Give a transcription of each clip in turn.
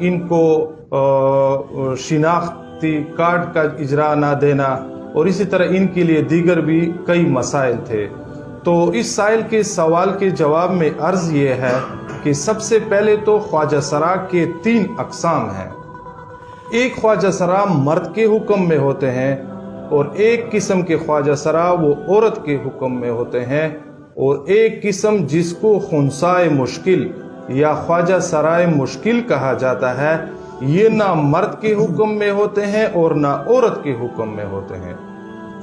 ان کو شناختی کارڈ کا اجرا نہ دینا اور اسی طرح ان کے لیے دیگر بھی کئی مسائل تھے۔ تو اس سائل کے سوال کے جواب میں عرض یہ ہے کہ سب سے پہلے تو خواجہ سرا کے 3 اقسام ہیں۔ ایک خواجہ سرا مرد کے حکم میں ہوتے ہیں اور ایک قسم کے خواجہ سرا وہ عورت کے حکم میں ہوتے ہیں، اور ایک قسم جس کو خنثائے مشکل یا خواجہ سرائے مشکل کہا جاتا ہے، یہ نہ مرد کے حکم میں ہوتے ہیں اور نہ عورت کے حکم میں ہوتے ہیں۔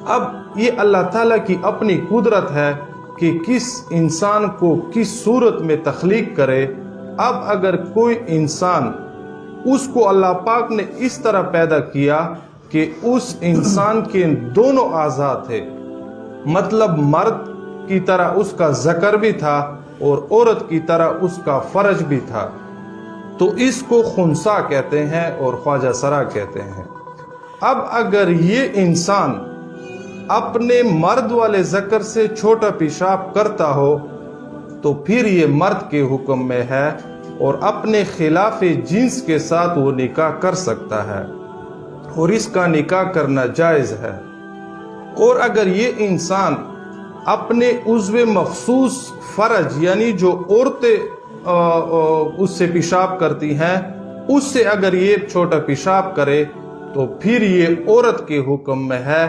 اب یہ اللہ تعالیٰ کی اپنی قدرت ہے کہ کس انسان کو کس صورت میں تخلیق کرے۔ اب اگر کوئی انسان، اس کو اللہ پاک نے اس طرح پیدا کیا کہ اس انسان کے دونوں اعضاء تھے، مطلب مرد کی طرح اس کا ذکر بھی تھا اور عورت کی طرح اس کا فرج بھی تھا، تو اس کو خنثا کہتے ہیں اور خواجہ سرا کہتے ہیں۔ اب اگر یہ انسان اپنے مرد والے ذکر سے چھوٹا پیشاب کرتا ہو تو پھر یہ مرد کے حکم میں ہے اور اپنے خلاف جنس کے ساتھ وہ نکاح کر سکتا ہے اور اس کا نکاح کرنا جائز ہے۔ اور اگر یہ انسان اپنے عضو مخصوص فرج، یعنی جو عورتیں اس سے پیشاب کرتی ہیں، اس سے اگر یہ چھوٹا پیشاب کرے تو پھر یہ عورت کے حکم میں ہے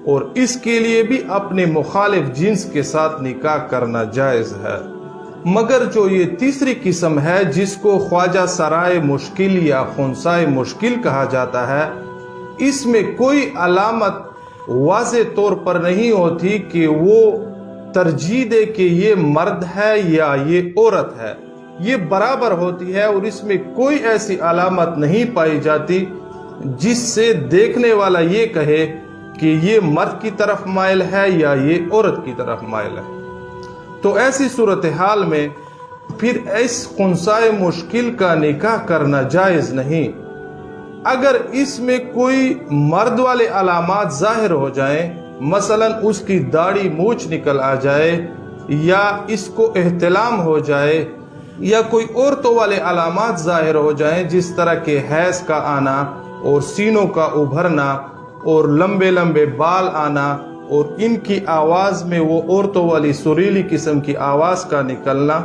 اور اس کے لیے بھی اپنے مخالف جنس کے ساتھ نکاح کرنا جائز ہے۔ مگر جو یہ تیسری قسم ہے جس کو خواجہ سرائے مشکل یا خنثائے مشکل کہا جاتا ہے، اس میں کوئی علامت واضح طور پر نہیں ہوتی کہ وہ ترجیح دے کہ یہ مرد ہے یا یہ عورت ہے، یہ برابر ہوتی ہے اور اس میں کوئی ایسی علامت نہیں پائی جاتی جس سے دیکھنے والا یہ کہے کہ یہ مرد کی طرف مائل ہے یا یہ عورت کی طرف مائل ہے۔ تو ایسی صورتحال میں پھر اس خنثائے مشکل کا نکاح کرنا جائز نہیں۔ اگر اس میں کوئی مرد والے علامات ظاہر ہو جائیں، مثلا اس کی داڑھی مونچھ نکل آ جائے یا اس کو احتلام ہو جائے یا کوئی عورتوں والے علامات ظاہر ہو جائیں جس طرح کے حیض کا آنا اور سینوں کا ابھرنا اور لمبے لمبے بال آنا اور ان کی آواز میں وہ عورتوں والی سریلی قسم کی آواز کا نکلنا،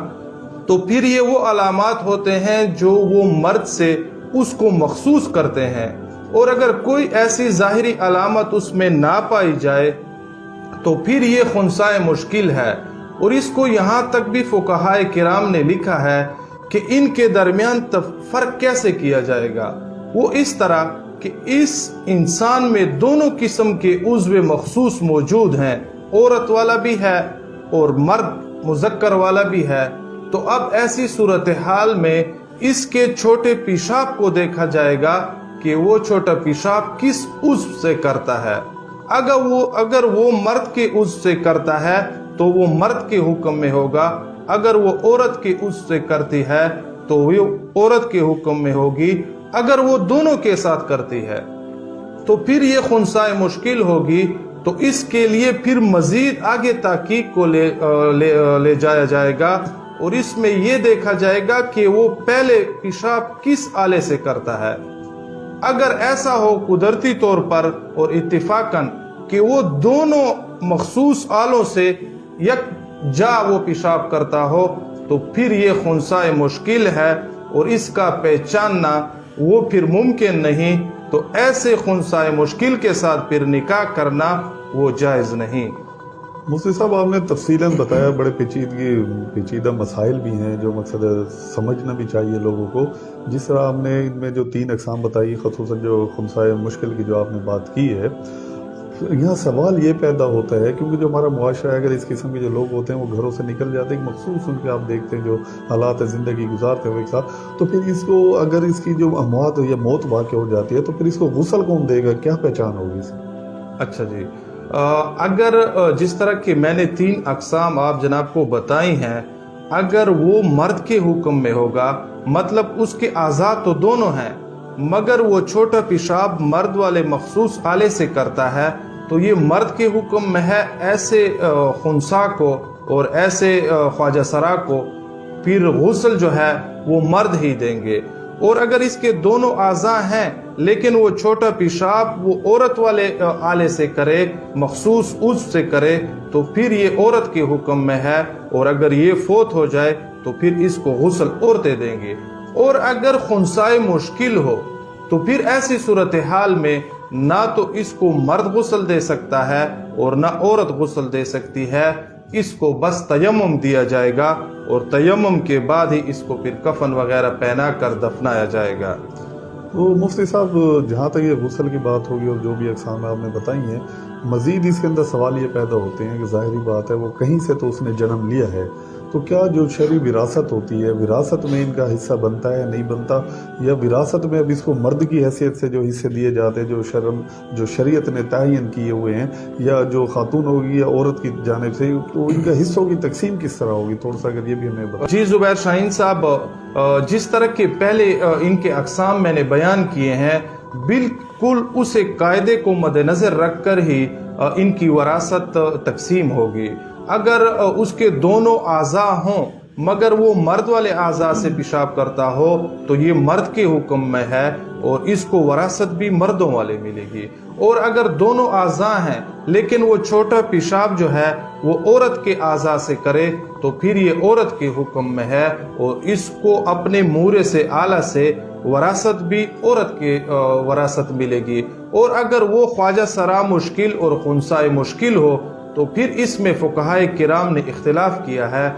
تو پھر یہ وہ علامات ہوتے ہیں جو وہ مرد سے اس کو مخصوص کرتے ہیں۔ اور اگر کوئی ایسی ظاہری علامت اس میں نہ پائی جائے تو پھر یہ خنثائے مشکل ہے۔ اور اس کو یہاں تک بھی فقہائے کرام نے لکھا ہے کہ ان کے درمیان فرق کیسے کیا جائے گا، وہ اس طرح کہ اس انسان میں دونوں قسم کے عضو مخصوص موجود ہیں، عورت والا بھی ہے اور مرد مذکر والا بھی ہے۔ تو اب ایسی صورتحال میں اس کے چھوٹے پیشاب کو دیکھا جائے گا کہ وہ چھوٹا پیشاب کس عضو سے کرتا ہے۔ اگر وہ مرد کے عضو سے کرتا ہے تو وہ مرد کے حکم میں ہوگا، اگر وہ عورت کے عضو سے کرتی ہے تو وہ عورت کے حکم میں ہوگی، اگر وہ دونوں کے ساتھ کرتی ہے تو پھر یہ خنثائے مشکل ہوگی۔ تو اس کے لیے پھر مزید آگے تحقیق کو لے جایا جائے گا اور اس میں یہ دیکھا جائے گا کہ وہ پہلے پیشاب کس آلے سے کرتا ہے۔ اگر ایسا ہو قدرتی طور پر اور اتفاقاً کہ وہ دونوں مخصوص آلوں سے یک جا وہ پیشاب کرتا ہو تو پھر یہ خنثائے مشکل ہے اور اس کا پہچاننا وہ پھر ممکن نہیں، تو ایسے خنثائے مشکل کے ساتھ پھر نکاح کرنا وہ جائز نہیں۔ مفتی صاحب، آپ نے تفصیلاً بتایا، بڑے پیچیدہ مسائل بھی ہیں جو مقصد سمجھنا بھی چاہیے لوگوں کو۔ جس طرح آپ نے ان میں جو 3 اقسام بتائی، خصوصاً جو خنثائے مشکل کی جو آپ نے بات کی ہے، یہاں سوال یہ پیدا ہوتا ہے کیونکہ جو ہمارا معاشرہ ہے، اگر اس قسم کے جو لوگ ہوتے ہیں وہ گھروں سے نکل جاتے ہیں، مخصوص ان کے آپ دیکھتے ہیں جو حالات زندگی گزارتے ہیں ایک ساتھ، تو پھر اس کو اگر اس کی جو اموات یا موت واقع ہو جاتی ہے تو پھر اس کو غسل کون دے گا، کیا پہچان ہوگی اس کی؟ اچھا جی، اگر جس طرح کہ میں نے 3 اقسام آپ جناب کو بتائی ہیں، اگر وہ مرد کے حکم میں ہوگا، مطلب اس کے اعضاء تو دونوں ہیں مگر وہ چھوٹا پیشاب مرد والے مخصوص آلے سے کرتا ہے، تو یہ مرد کے حکم میں ہے۔ ایسے خنثا کو اور ایسے خواجہ سرا کو پھر غسل جو ہے وہ مرد ہی دیں گے۔ اور اگر اس کے دونوں اعضاء ہیں لیکن وہ چھوٹا پیشاب وہ عورت والے آلے سے کرے، مخصوص عضو سے کرے، تو پھر یہ عورت کے حکم میں ہے، اور اگر یہ فوت ہو جائے تو پھر اس کو غسل عورتیں دیں گے۔ اور اگر خنثی مشکل ہو تو پھر ایسی صورتحال میں نہ تو اس کو مرد غسل دے سکتا ہے اور نہ عورت غسل دے سکتی ہے، اس کو بس تیمم دیا جائے گا، اور تیمم کے بعد ہی اس کو پھر کفن وغیرہ پہنا کر دفنایا جائے گا۔ تو مفتی صاحب جہاں تک یہ غسل کی بات ہوگی اور جو بھی اقسام آپ نے بتائی ہیں، مزید اس کے اندر سوال یہ پیدا ہوتے ہیں کہ ظاہری بات ہے وہ کہیں سے تو اس نے جنم لیا ہے، تو کیا جو شرعی وراثت ہوتی ہے، وراثت میں ان کا حصہ بنتا ہے نہیں بنتا، یا وراثت میں اب اس کو مرد کی حیثیت سے جو حصے دیے جاتے ہیں جو شریعت نے تعین کیے ہوئے ہیں، یا جو خاتون ہوگی یا عورت کی جانب سے، تو ان کا حصوں کی تقسیم کس طرح ہوگی؟ تھوڑا سا اگر یہ بھی ہمیں بتا۔ جی زبیر شاہین صاحب، جس طرح کے پہلے ان کے اقسام میں نے بیان کیے ہیں، بالکل اسے قاعدے کو مد نظر رکھ کر ہی ان کی وراثت تقسیم ہوگی۔ اگر اس کے دونوں اعضاء ہوں مگر وہ مرد والے اعضاء سے پیشاب کرتا ہو تو یہ مرد کے حکم میں ہے اور اس کو وراثت بھی مردوں والے ملے گی، اور اگر دونوں اعضاء ہیں لیکن وہ چھوٹا پیشاب جو ہے وہ عورت کے اعضاء سے کرے تو پھر یہ عورت کے حکم میں ہے اور اس کو اپنے مورے سے آلہ سے وراثت بھی عورت کے وراثت ملے گی۔ اور اگر وہ خواجہ سرا مشکل اور خنثی مشکل ہو تو پھر اس میں فقہائے کرام نے اختلاف کیا ہے۔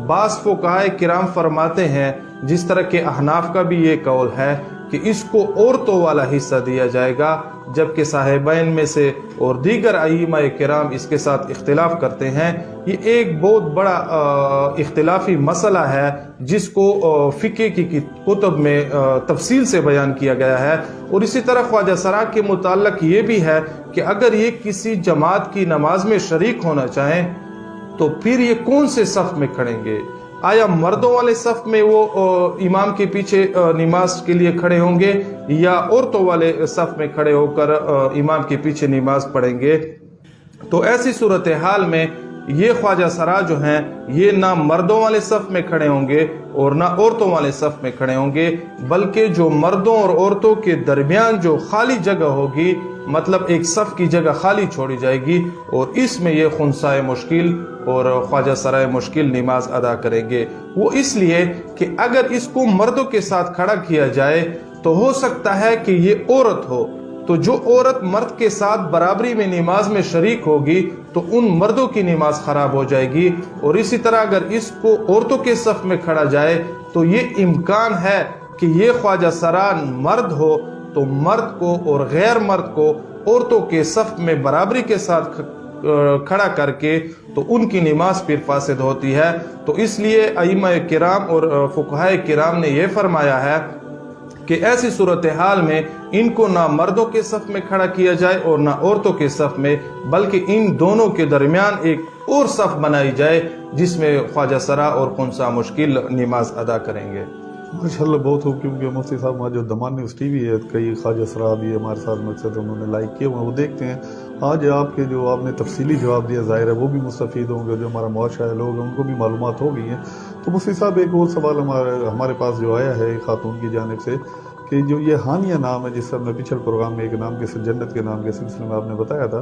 بعض فقہائے کرام فرماتے ہیں، جس طرح کے احناف کا بھی یہ قول ہے، کہ اس کو عورتوں والا حصہ دیا جائے گا، جبکہ صاحبین میں سے اور دیگر ائمہ کرام اس کے ساتھ اختلاف کرتے ہیں۔ یہ ایک بہت بڑا اختلافی مسئلہ ہے جس کو فقہ کی کتب میں تفصیل سے بیان کیا گیا ہے۔ اور اسی طرح خواجہ سرا کے متعلق یہ بھی ہے کہ اگر یہ کسی جماعت کی نماز میں شریک ہونا چاہیں تو پھر یہ کون سے صف میں کھڑیں گے؟ آیا مردوں والے صف میں وہ امام کے پیچھے نماز کے لیے کھڑے ہوں گے، یا عورتوں والے صف میں کھڑے ہو کر امام کے پیچھے نماز پڑھیں گے؟ تو ایسی صورتحال میں یہ خواجہ سرا جو ہیں یہ نہ مردوں والے صف میں کھڑے ہوں گے اور نہ عورتوں والے صف میں کھڑے ہوں گے، بلکہ جو مردوں اور عورتوں کے درمیان جو خالی جگہ ہوگی، مطلب ایک صف کی جگہ خالی چھوڑی جائے گی، اور اس میں یہ خنثی مشکل اور خواجہ سرائے مشکل نماز ادا کریں گے۔ وہ اس لیے کہ اگر اس کو مردوں کے ساتھ کھڑا کیا جائے تو ہو سکتا ہے کہ یہ عورت ہو، تو جو عورت مرد کے ساتھ برابری میں نماز میں شریک ہوگی تو ان مردوں کی نماز خراب ہو جائے گی، اور اسی طرح اگر اس کو عورتوں کے صف میں کھڑا جائے تو یہ امکان ہے کہ یہ خواجہ سرا مرد ہو تو مرد کو اور غیر مرد کو عورتوں کے صف میں برابری کے ساتھ کھڑا کر کے تو ان کی نماز پھر فاسد ہوتی ہے۔ تو اس لیے ائمہ کرام اور فقہائے کرام نے یہ فرمایا ہے کہ ایسی صورتحال میں ان کو نہ مردوں کے صف میں کھڑا کیا جائے اور نہ عورتوں کے صف میں، بلکہ ان دونوں کے درمیان ایک اور صف بنائی جائے جس میں خواجہ سرا اور خنثی مشکل نماز ادا کریں گے۔ ماشاءاللہ بہت خوب، کیونکہ مفتی صاحب ہمارا جو دمان نیوز ٹی وی ہے، کئی خواجہ سرا بھی ہمارے ساتھ مقصد انہوں نے لائک کیے ہوئے، وہ دیکھتے ہیں۔ آج آپ کے جو آپ نے تفصیلی جواب دیا، ظاہر ہے وہ بھی مستفید ہوں گے، جو ہمارا معاشرہ لوگ ہیں ان کو بھی معلومات ہو گئی ہیں۔ تو مفتی صاحب ایک اور سوال ہمارے پاس جو آیا ہے خاتون کی جانب سے، کہ جو یہ ہانیہ نام ہے، جس سے ہم نے پچھلے پروگرام میں ایک نام کے جنت کے نام کے سلسلے میں آپ نے بتایا تھا،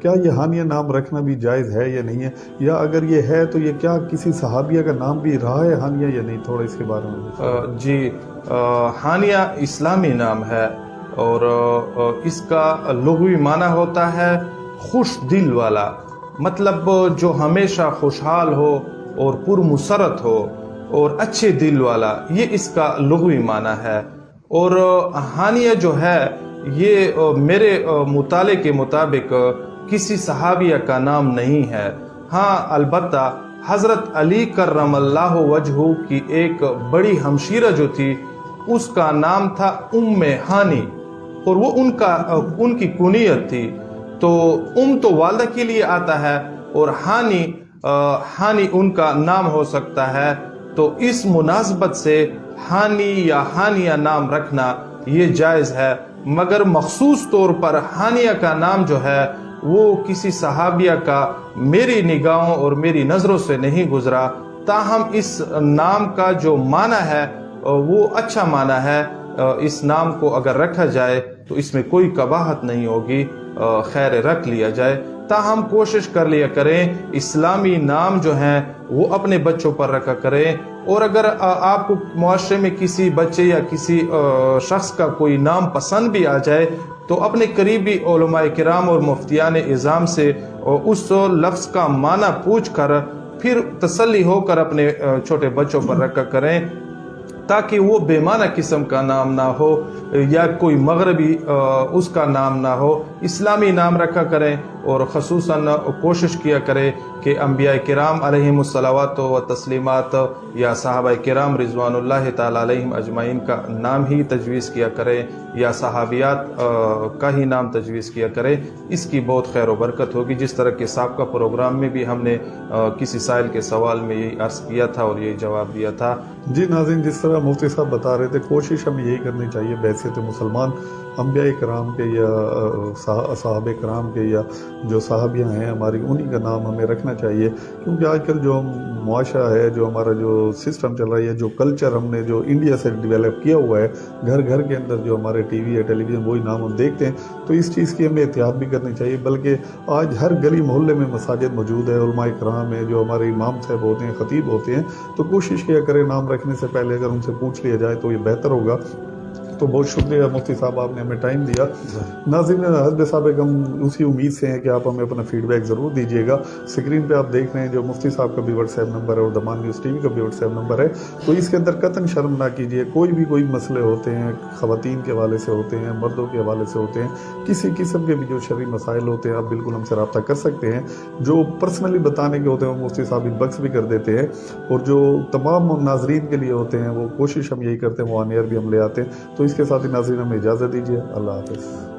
کیا یہ ہانیہ نام رکھنا بھی جائز ہے یا نہیں ہے، یا اگر یہ ہے تو یہ کیا کسی صحابیہ کا نام بھی رہا ہے ہانیہ یا نہیں؟ تھوڑا اس کے بارے میں۔ جی، ہانیہ اسلامی نام ہے اور اس کا لغوی معنی ہوتا ہے خوش دل والا، مطلب جو ہمیشہ خوشحال ہو اور پرمسرت ہو اور اچھے دل والا، یہ اس کا لغوی معنی ہے۔ اور ہانیہ جو ہے یہ میرے مطالعے کے مطابق کسی صحابیہ کا نام نہیں ہے۔ ہاں البتہ حضرت علی کرم اللہ وجہہ کی ایک بڑی ہمشیرہ جو تھی اس کا نام تھا ام ہانی، اور وہ ان کی کنیت تھی۔ تو تو والدہ کے لیے آتا ہے اور ہانی ان کا نام ہو سکتا ہے، تو اس مناسبت سے ہانی یا ہانیہ نام رکھنا یہ جائز ہے، مگر مخصوص طور پر ہانیہ کا نام جو ہے وہ کسی صحابیہ کا میری نگاہوں اور میری نظروں سے نہیں گزرا، تاہم اس نام کا جو معنی ہے وہ اچھا معنی ہے، اس نام کو اگر رکھا جائے تو اس میں کوئی قباحت نہیں ہوگی، خیر رکھ لیا جائے۔ تاہم کوشش کر لیا کریں اسلامی نام جو ہیں وہ اپنے بچوں پر رکھا کریں، اور اگر آپ کو معاشرے میں کسی بچے یا کسی شخص کا کوئی نام پسند بھی آ جائے تو اپنے قریبی علماء کرام اور مفتیان اعظام سے اس لفظ کا معنی پوچھ کر پھر تسلی ہو کر اپنے چھوٹے بچوں پر رکھا کریں، تاکہ وہ بے معنی قسم کا نام نہ ہو یا کوئی مغربی اس کا نام نہ ہو، اسلامی نام رکھا کریں۔ اور خصوصاً کوشش کیا کرے کہ انبیاء کرام علیہم الصلوات و تسلیمات یا صحابہ کرام رضوان اللہ تعالی علیہم اجمعین کا نام ہی تجویز کیا کرے، یا صحابیات کا ہی نام تجویز کیا کرے، اس کی بہت خیر و برکت ہوگی۔ جس طرح کے سابقہ پروگرام میں بھی ہم نے کسی سائل کے سوال میں یہی عرض کیا تھا اور یہی جواب دیا تھا۔ جی ناظرین، جس طرح مفتی صاحب بتا رہے تھے، کوشش ہمیں یہی کرنی چاہیے بعثت مسلمان انبیاء کرام کے یا صحابہ کرام کے یا جو صحابیاں ہیں ہماری، انہی کا نام ہمیں رکھنا چاہیے، کیونکہ آج کل جو معاشرہ ہے، جو ہمارا جو سسٹم چل رہا ہے، جو کلچر ہم نے جو انڈیا سے ڈیولپ کیا ہوا ہے، گھر گھر کے اندر جو ہمارے ٹی وی ہے، ٹیلی ویژن، وہی نام ہم دیکھتے ہیں، تو اس چیز کی ہمیں احتیاط بھی کرنی چاہیے۔ بلکہ آج ہر گلی محلے میں مساجد موجود ہے، علماء کرام ہیں جو ہمارے امام صاحب ہوتے ہیں، خطیب ہوتے ہیں، تو کوشش کیا کریں نام رکھنے سے پہلے اگر ان سے پوچھ لیا جائے تو یہ بہتر ہوگا۔ تو بہت شکریہ مفتی صاحب، آپ نے ہمیں ٹائم دیا۔ ناظرین، حسب سابق ہم اسی امید سے ہیں کہ آپ ہمیں اپنا فیڈ بیک ضرور دیجیے گا۔ اسکرین پہ آپ دیکھ رہے ہیں جو مفتی صاحب کا بھی واٹس ایپ نمبر ہے اور دمان نیوز ٹی وی کا بھی واٹس ایپ نمبر ہے، تو اس کے اندر قطعاً شرم نہ کیجیے۔ کوئی مسئلے ہوتے ہیں، خواتین کے حوالے سے ہوتے ہیں، مردوں کے حوالے سے ہوتے ہیں، کسی قسم کے بھی جو شرعی مسائل ہوتے ہیں، آپ بالکل ہم سے رابطہ کر سکتے ہیں۔ جو پرسنلی بتانے کے ہوتے ہیں وہ مفتی صاحب ان بکس بھی کر دیتے ہیں، اور جو تمام ناظرین کے لیے ہوتے ہیں وہ کوشش ہم یہی کرتے ہیں وہ آن ایئر بھی ہم لے آتے ہیں۔ تو اس کے ساتھ ہی ناظرین ہمیں اجازت دیجیے، اللہ حافظ۔